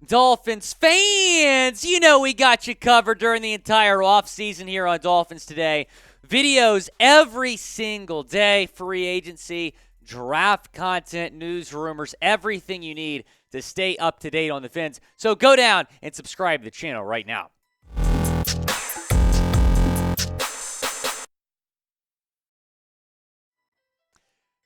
Dolphins fans, you know we got you covered during the entire offseason here on Dolphins Today. Videos every single day, free agency, draft content, news, rumors, everything you need to stay up to date on the Fins. So go down and subscribe to the channel right now.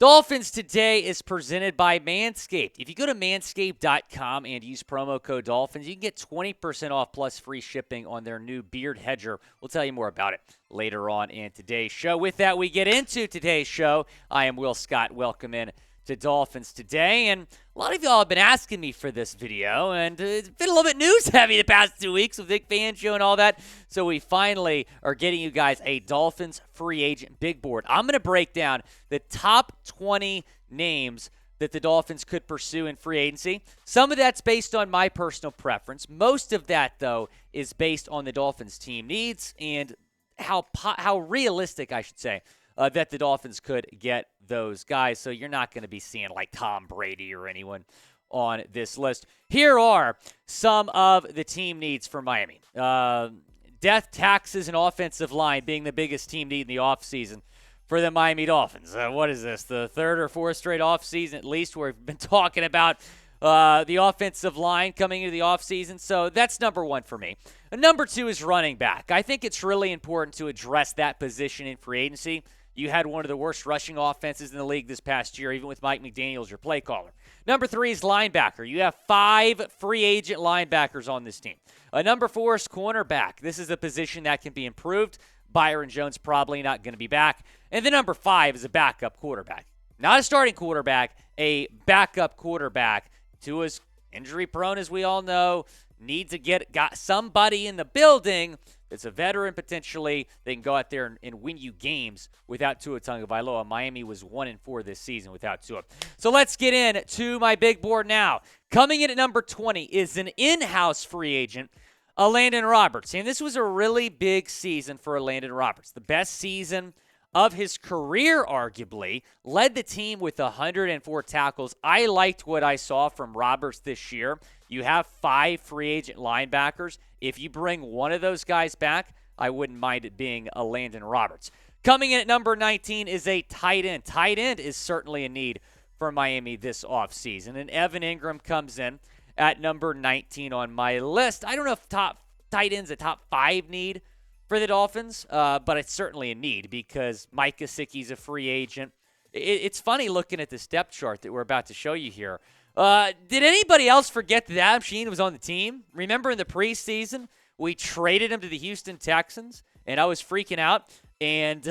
Dolphins Today is presented by Manscaped. If you go to manscaped.com and use promo code Dolphins, you can get 20% off plus free shipping on their new Beard Hedger. We'll tell you more about it later on in today's show. With that, we get into today's show. I am Will Scott. Welcome in to Dolphins Today. And a lot of y'all have been asking me for this video, and it's been a little bit news heavy the past 2 weeks with Vic Fangio and all that. So we finally are getting you guys a Dolphins free agent big board. I'm going to break down the top 20 names that the Dolphins could pursue in free agency. Some of that's based on my personal preference. Most of that, though, is based on the Dolphins team needs and how realistic, I should say, that the Dolphins could get those guys. So you're not going to be seeing like Tom Brady or anyone on this list. Here are some of the team needs for Miami. Death, taxes, and offensive line being the biggest team need in the offseason for the Miami Dolphins. What is this, the third or fourth straight offseason at least where we've been talking about the offensive line coming into the offseason? So that's number one for me. Number two is running back. I think it's really important to address that position in free agency. You had one of the worst rushing offenses in the league this past year, even with Mike McDaniel as your play caller. Number three is linebacker. You have 5 free agent linebackers on this team. Number 4 is cornerback. This is a position that can be improved. Byron Jones probably not going to be back. And then number 5 is a backup quarterback. Not a starting quarterback, a backup quarterback. Tua's injury prone, as we all know. Need to got somebody in the building that's a veteran potentially. They can go out there and win you games without Tua Tagovailoa. Miami was 1-4 this season without Tua. So let's get in to my big board now. Coming in at number 20 is an in-house free agent, Elandon Roberts. And this was a really big season for Elandon Roberts. The best season of his career, arguably. Led the team with 104 tackles. I liked what I saw from Roberts this year. You have 5 free agent linebackers. If you bring one of those guys back, I wouldn't mind it being Elandon Roberts. Coming in at number 19 is a tight end. Tight end is certainly a need for Miami this offseason. And Evan Engram comes in at number 19 on my list. I don't know if tight end's a top 5 need for the Dolphins, but it's certainly a need because Mike Gesicki's a free agent. It's funny looking at this depth chart that we're about to show you here. Did anybody else forget that Adam Sheen was on the team? Remember in the preseason, we traded him to the Houston Texans, and I was freaking out. And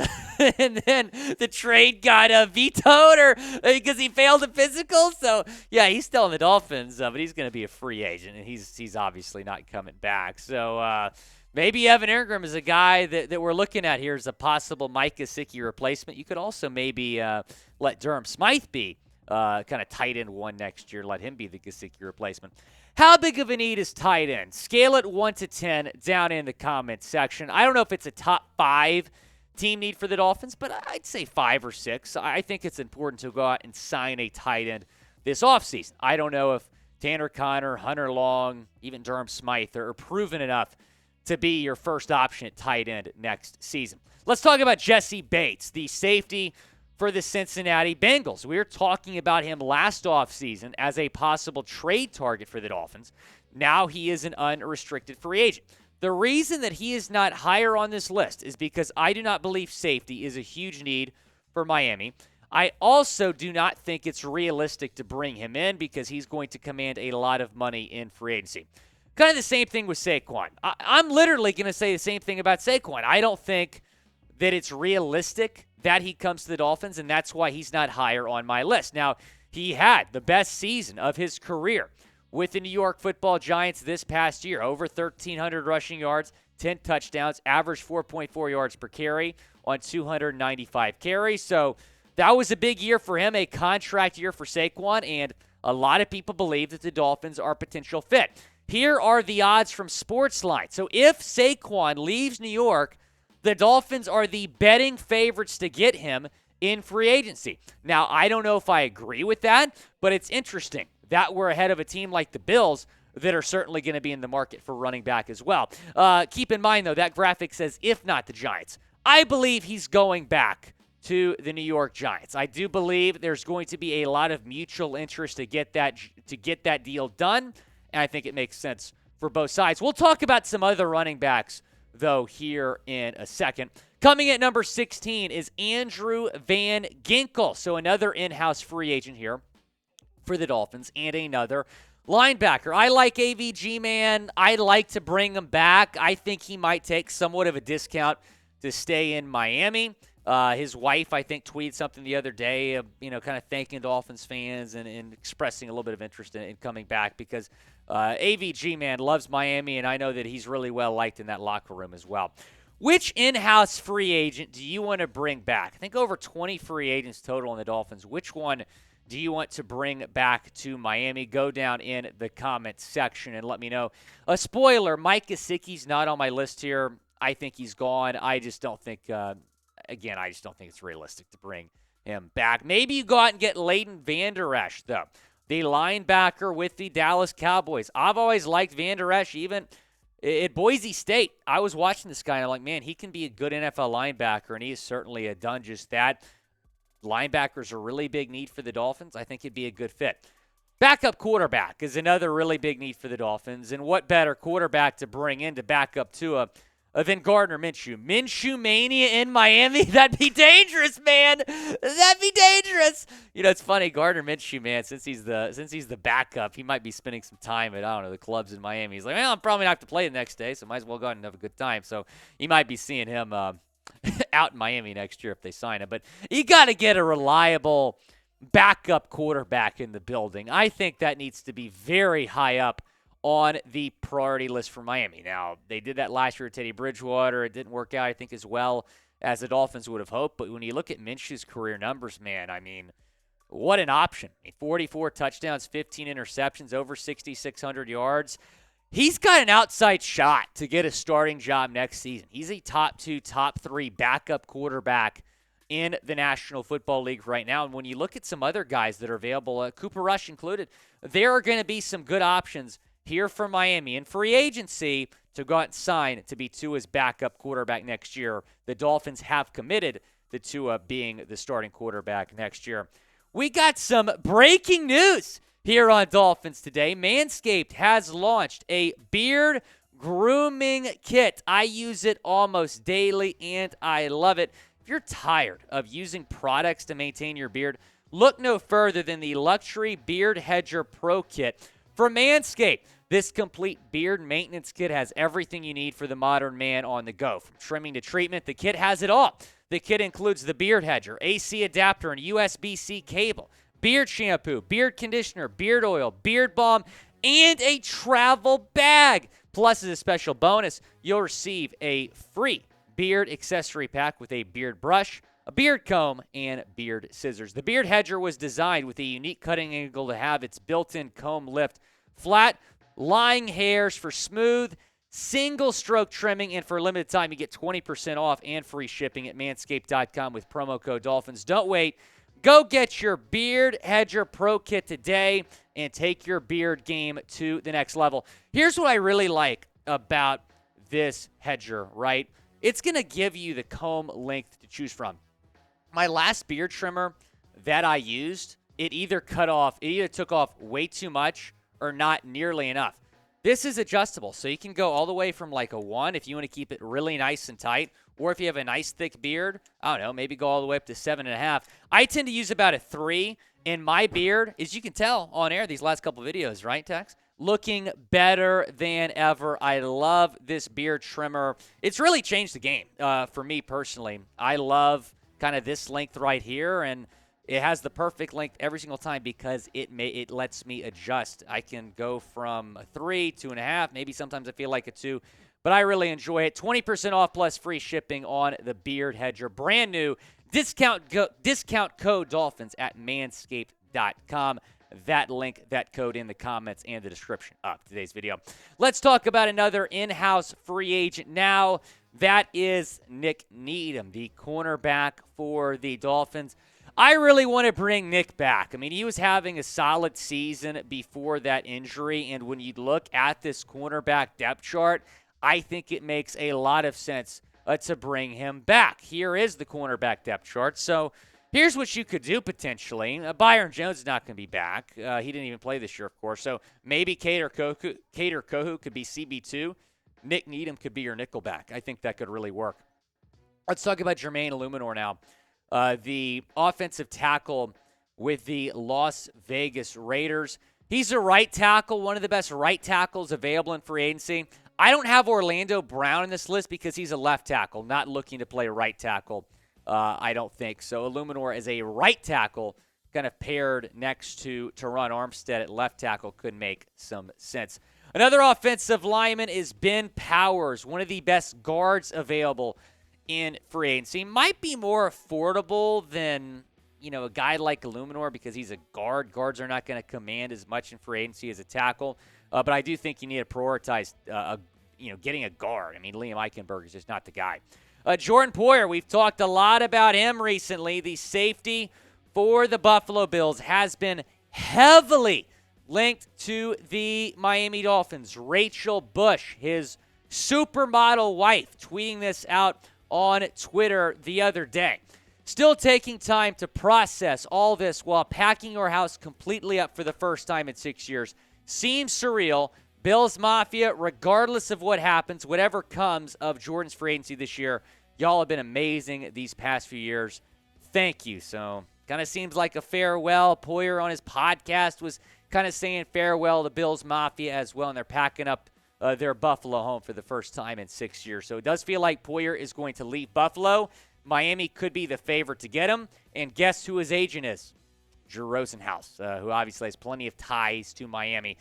and then the trade got vetoed because he failed a physical. So, yeah, he's still in the Dolphins, but he's going to be a free agent, and he's obviously not coming back. So, maybe Evan Engram is a guy that we're looking at here as a possible Mike Gesicki replacement. You could also maybe let Durham Smythe be kind of tight end 1 next year. Let him be the Gesicki replacement. How big of a need is tight end? Scale it 1 to 10 down in the comments section. I don't know if it's a top 5 team need for the Dolphins, but I'd say 5 or 6. I think it's important to go out and sign a tight end this offseason. I don't know if Tanner Conner, Hunter Long, even Durham Smythe are proven enough to be your first option at tight end next season. Let's talk about Jessie Bates, the safety for the Cincinnati Bengals. We were talking about him last offseason as a possible trade target for the Dolphins. Now he is an unrestricted free agent. The reason that he is not higher on this list is because I do not believe safety is a huge need for Miami. I also do not think it's realistic to bring him in because he's going to command a lot of money in free agency. Kind of the same thing with Saquon. I'm literally going to say the same thing about Saquon. I don't think that it's realistic that he comes to the Dolphins, and that's why he's not higher on my list. Now, he had the best season of his career with the New York Football Giants this past year. Over 1,300 rushing yards, 10 touchdowns, averaged 4.4 yards per carry on 295 carries. So that was a big year for him, a contract year for Saquon, and a lot of people believe that the Dolphins are a potential fit. Here are the odds from Sportsline. So if Saquon leaves New York, the Dolphins are the betting favorites to get him in free agency. Now, I don't know if I agree with that, but it's interesting that we're ahead of a team like the Bills that are certainly going to be in the market for running back as well. Keep in mind, though, that graphic says if not the Giants. I believe he's going back to the New York Giants. I do believe there's going to be a lot of mutual interest to get that deal done, and I think it makes sense for both sides. We'll talk about some other running backs, though, here in a second. Coming at number 16 is Andrew Van Ginkel, so another in-house free agent here for the Dolphins, and another linebacker. I like AVG, man. I'd like to bring him back. I think he might take somewhat of a discount to stay in Miami. His wife, I think, tweeted something the other day, kind of thanking Dolphins fans and expressing a little bit of interest in coming back because AVG, man, loves Miami, and I know that he's really well liked in that locker room as well. Which in-house free agent do you want to bring back? I think over 20 free agents total in the Dolphins. Which one do you want to bring back to Miami? Go down in the comments section and let me know. A spoiler, Mike Gesicki's not on my list here. I think he's gone. I just don't think, I just don't think it's realistic to bring him back. Maybe you go out and get Leighton Vander Esch, though, the linebacker with the Dallas Cowboys. I've always liked Vander Esch, even at Boise State. I was watching this guy, and I'm like, man, he can be a good NFL linebacker, and he has certainly done just that. Linebackers are a really big need for the Dolphins. I think he'd be a good fit. Backup quarterback is another really big need for the Dolphins, and what better quarterback to bring in to back up Tua than Gardner Minshew. Minshew mania in Miami? That'd be dangerous, man. That'd be dangerous. It's funny, Gardner Minshew, man, since he's the backup, he might be spending some time at, the clubs in Miami. He's like, well, I'm probably not have to play the next day, so might as well go out and have a good time. So you might be seeing him out in Miami next year if they sign him. But you got to get a reliable backup quarterback in the building. I think that needs to be very high up on the priority list for Miami. Now, they did that last year with Teddy Bridgewater. It didn't work out, I think, as well as the Dolphins would have hoped. But when you look at Minshew's career numbers, man, I mean, what an option. 44 touchdowns, 15 interceptions, over 6,600 yards. He's got an outside shot to get a starting job next season. He's a top 2, top 3 backup quarterback in the National Football League right now. And when you look at some other guys that are available, Cooper Rush included, there are going to be some good options here for Miami in free agency to go out and sign to be Tua's backup quarterback next year. The Dolphins have committed to Tua being the starting quarterback next year. We got some breaking news here on Dolphins Today. Manscaped has launched a beard grooming kit. I use it almost daily, and I love it. If you're tired of using products to maintain your beard, look no further than the Luxury Beard Hedger Pro Kit from Manscaped. This complete beard maintenance kit has everything you need for the modern man on the go. From trimming to treatment, the kit has it all. The kit includes the beard hedger, AC adapter, and USB-C cable, beard shampoo, beard conditioner, beard oil, beard balm, and a travel bag. Plus, as a special bonus, you'll receive a free beard accessory pack with a beard brush, a beard comb, and beard scissors. The beard hedger was designed with a unique cutting angle to have its built-in comb lift flat, lying hairs for smooth, single-stroke trimming, and for a limited time, you get 20% off and free shipping at manscaped.com with promo code Dolphins. Don't wait. Go get your Beard Hedger Pro Kit today and take your beard game to the next level. Here's what I really like about this hedger, right? It's going to give you the comb length to choose from. My last beard trimmer that I used, it either took off way too much or not nearly enough. This is adjustable, so you can go all the way from like a 1 if you want to keep it really nice and tight, or if you have a nice thick beard, I don't know, maybe go all the way up to 7.5. I tend to use about a 3, and my beard, as you can tell on air these last couple videos, right, Tex? Looking better than ever. I love this beard trimmer. It's really changed the game for me personally. I love kind of this length right here, and it has the perfect length every single time because it lets me adjust. I can go from a 3, 2.5, maybe sometimes I feel like a 2, but I really enjoy it. 20% off plus free shipping on the Beard Hedger. Brand new discount code Dolphins at manscaped.com. That link, that code in the comments and the description of today's video. Let's talk about another in-house free agent now. That is Nik Needham, the cornerback for the Dolphins. I really want to bring Nik back. I mean, he was having a solid season before that injury, and when you look at this cornerback depth chart, I think it makes a lot of sense to bring him back. Here is the cornerback depth chart. So here's what you could do potentially. Byron Jones is not going to be back. He didn't even play this year, of course. So maybe Cater Kohu could be CB2. Nik Needham could be your nickelback. I think that could really work. Let's talk about Jeremaine Eluemunor now. The offensive tackle with the Las Vegas Raiders. He's a right tackle, one of the best right tackles available in free agency. I don't have Orlando Brown in this list because he's a left tackle, not looking to play right tackle, I don't think. So Eluemunor as a right tackle, kind of paired next to Teron Armstead at left tackle, could make some sense. Another offensive lineman is Ben Powers, one of the best guards available in free agency. Might be more affordable than, a guy like Eluemunor because he's a guard. Guards are not going to command as much in free agency as a tackle. But I do think you need to prioritize, getting a guard. I mean, Liam Eichenberg is just not the guy. Jordan Poyer, we've talked a lot about him recently. The safety for the Buffalo Bills has been heavily linked to the Miami Dolphins. Rachel Bush, his supermodel wife, tweeting this out on Twitter the other day. Still taking time to process all this while packing our house completely up for the first time in 6 years. Seems surreal. Bills Mafia, regardless of what happens, whatever comes of Jordan's free agency this year, y'all have been amazing these past few years. Thank you. So, kind of seems like a farewell. Poyer on his podcast was kind of saying farewell to Bills Mafia as well, and they're packing up their Buffalo home for the first time in 6 years. So it does feel like Poyer is going to leave Buffalo. Miami could be the favorite to get him. And guess who his agent is? Drew Rosenhaus, who obviously has plenty of ties to Miami.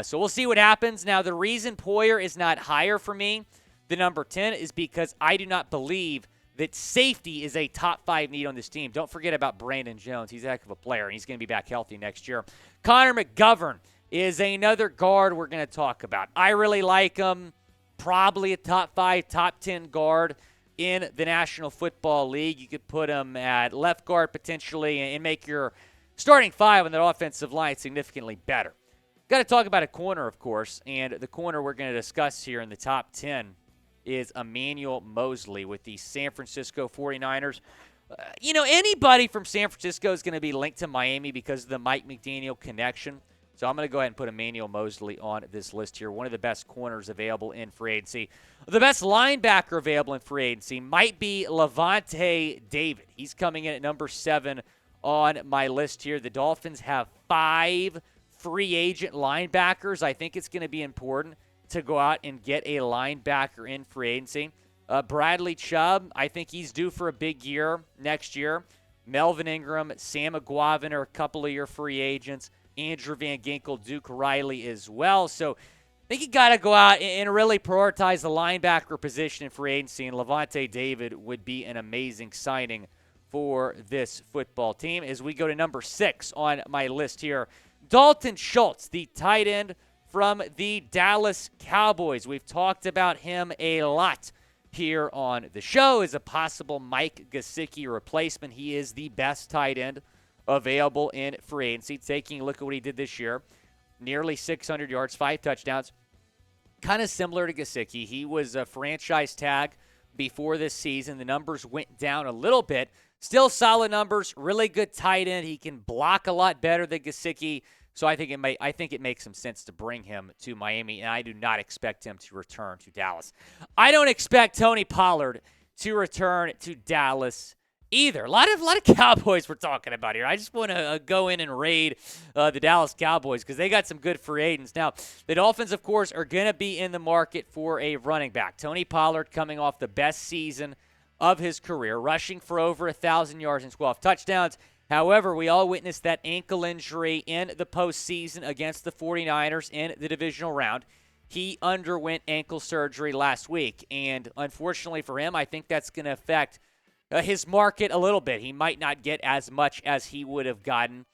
So we'll see what happens. Now, the reason Poyer is not higher for me than number 10 is because I do not believe that safety is a top 5 need on this team. Don't forget about Brandon Jones. He's a heck of a player, and he's going to be back healthy next year. Connor McGovern is another guard we're going to talk about. I really like him. Probably a top 5, top 10 guard in the National Football League. You could put him at left guard potentially and make your starting 5 on that offensive line significantly better. Got to talk about a corner, of course, and the corner we're going to discuss here in the top 10 is Emmanuel Mosley with the San Francisco 49ers. Anybody from San Francisco is going to be linked to Miami because of the Mike McDaniel connection. So I'm going to go ahead and put Emmanuel Mosley on this list here. One of the best corners available in free agency. The best linebacker available in free agency might be Lavonte David. He's coming in at number 7 on my list here. The Dolphins have 5 free agent linebackers. I think it's going to be important to go out and get a linebacker in free agency. Bradley Chubb, I think he's due for a big year next year. Melvin Ingram, Sam McGovern are a couple of your free agents. Andrew Van Ginkel, Duke Riley as well. So I think you got to go out and really prioritize the linebacker position in free agency, and Lavonte David would be an amazing signing for this football team. As we go to number 6 on my list here, Dalton Schultz, the tight end from the Dallas Cowboys. We've talked about him a lot here on the show as a possible Mike Gesicki replacement. He is the best tight end available in free agency. Taking a look at what he did this year, nearly 600 yards, 5 touchdowns. Kind of similar to Gesicki. He was a franchise tag before this season. The numbers went down a little bit. Still solid numbers, really good tight end. He can block a lot better than Gesicki. So I think it makes some sense to bring him to Miami, and I do not expect him to return to Dallas. I don't expect Tony Pollard to return to Dallas either. A lot of Cowboys we're talking about here. I just want to go in and raid the Dallas Cowboys because they got some good free agents. Now, the Dolphins, of course, are going to be in the market for a running back. Tony Pollard coming off the best season of his career, rushing for over 1,000 yards and 12 touchdowns. However, we all witnessed that ankle injury in the postseason against the 49ers in the divisional round. He underwent ankle surgery last week, and unfortunately for him, I think that's going to affect his market a little bit. He might not get as much as he would have gotten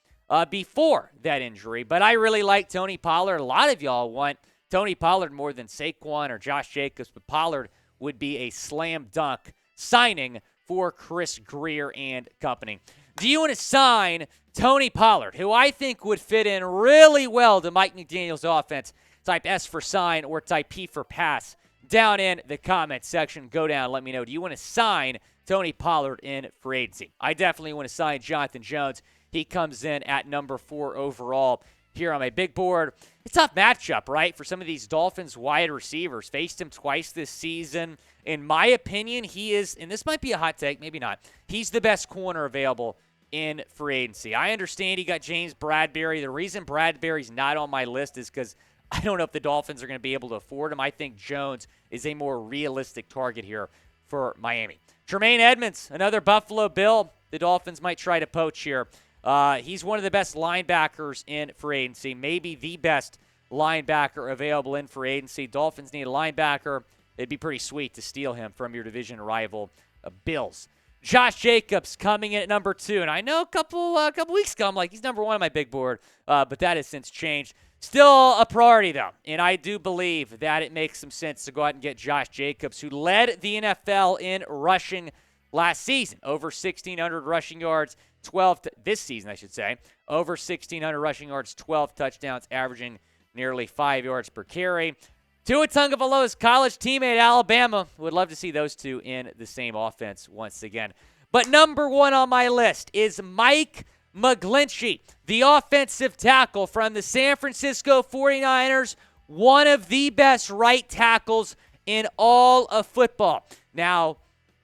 before that injury. But I really like Tony Pollard. A lot of y'all want Tony Pollard more than Saquon or Josh Jacobs, but Pollard would be a slam dunk signing for Chris Greer and company. Do you want to sign Tony Pollard, who I think would fit in really well to Mike McDaniel's offense? Type S for sign or type P for pass down in the comment section. Go down, let me know. Do you want to sign Tony Pollard in free agency? I definitely want to sign Jonathan Jones. He comes in at number 4 overall here on my big board. It's a tough matchup, right, for some of these Dolphins wide receivers. Faced him twice this season. In my opinion, he is, and this might be a hot take, maybe not, he's the best corner available in free agency. I understand he got James Bradberry. The reason Bradberry's not on my list is because I don't know if the Dolphins are going to be able to afford him. I think Jones is a more realistic target here for Miami. Jeremaine Edmunds, another Buffalo Bill. The Dolphins might try to poach here. He's one of the best linebackers in free agency, maybe the best linebacker available in free agency. Dolphins need a linebacker. It'd be pretty sweet to steal him from your division rival, Bills. Josh Jacobs coming in at number 2. And I know a couple weeks ago, I'm like, he's number 1 on my big board, but that has since changed. Still a priority, though, and I do believe that it makes some sense to go out and get Josh Jacobs, who led the NFL in rushing last season. Over 1,600 rushing yards, this season, I should say. Over 1,600 rushing yards, 12 touchdowns, averaging nearly 5 yards per carry. Tua Tagovailoa's college teammate, Alabama. Would love to see those two in the same offense once again. But number 1 on my list is Mike McGlinchey, the offensive tackle from the San Francisco 49ers, one of the best right tackles in all of football. Now,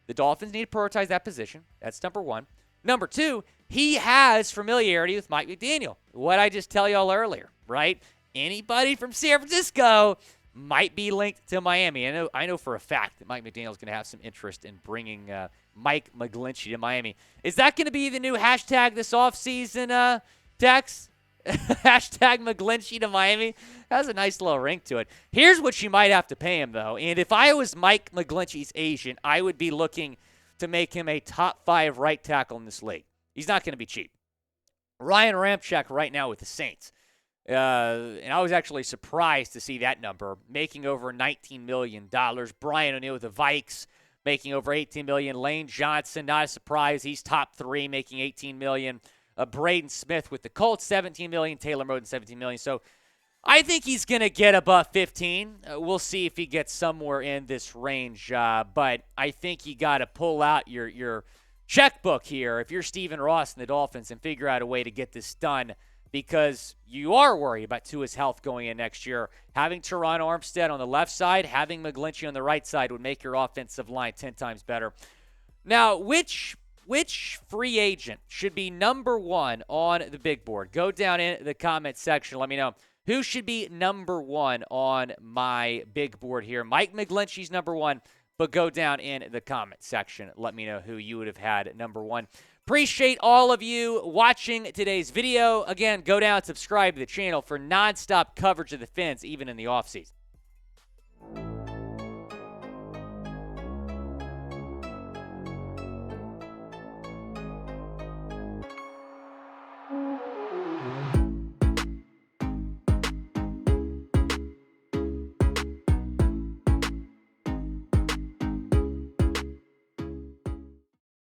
the Dolphins need to prioritize that position. That's number 1. Number 2, he has familiarity with Mike McDaniel. What I just tell y'all earlier, right? Anybody from San Francisco might be linked to Miami. I know for a fact that Mike McDaniel is going to have some interest in bringing Mike McGlinchey to Miami. Is that going to be the new hashtag this offseason, Dex? Hashtag McGlinchey to Miami? That has a nice little ring to it. Here's what you might have to pay him, though. And if I was Mike McGlinchey's agent, I would be looking to make him a top 5 right tackle in this league. He's not going to be cheap. Ryan Ramczyk right now with the Saints. And I was actually surprised to see that number, making over $19 million. Brian O'Neill with the Vikes making over $18 million. Lane Johnson, not a surprise. He's top 3, making $18 million. Braden Smith with the Colts, $17 million. Taylor Moton, $17 million. So I think he's going to get above 15. We'll see if he gets somewhere in this range. But I think you got to pull out your checkbook here if you're Stephen Ross and the Dolphins and figure out a way to get this done, because you are worried about Tua's health going in next year. Having Teron Armstead on the left side, having McGlinchey on the right side would make your offensive line 10 times better. Now, which free agent should be number 1 on the big board? Go down in the comment section. Let me know. Who should be number 1 on my big board here? Mike McGlinchey's number 1, but go down in the comment section. Let me know who you would have had at number 1. Appreciate all of you watching today's video. Again, go down and subscribe to the channel for nonstop coverage of the Fins, even in the offseason.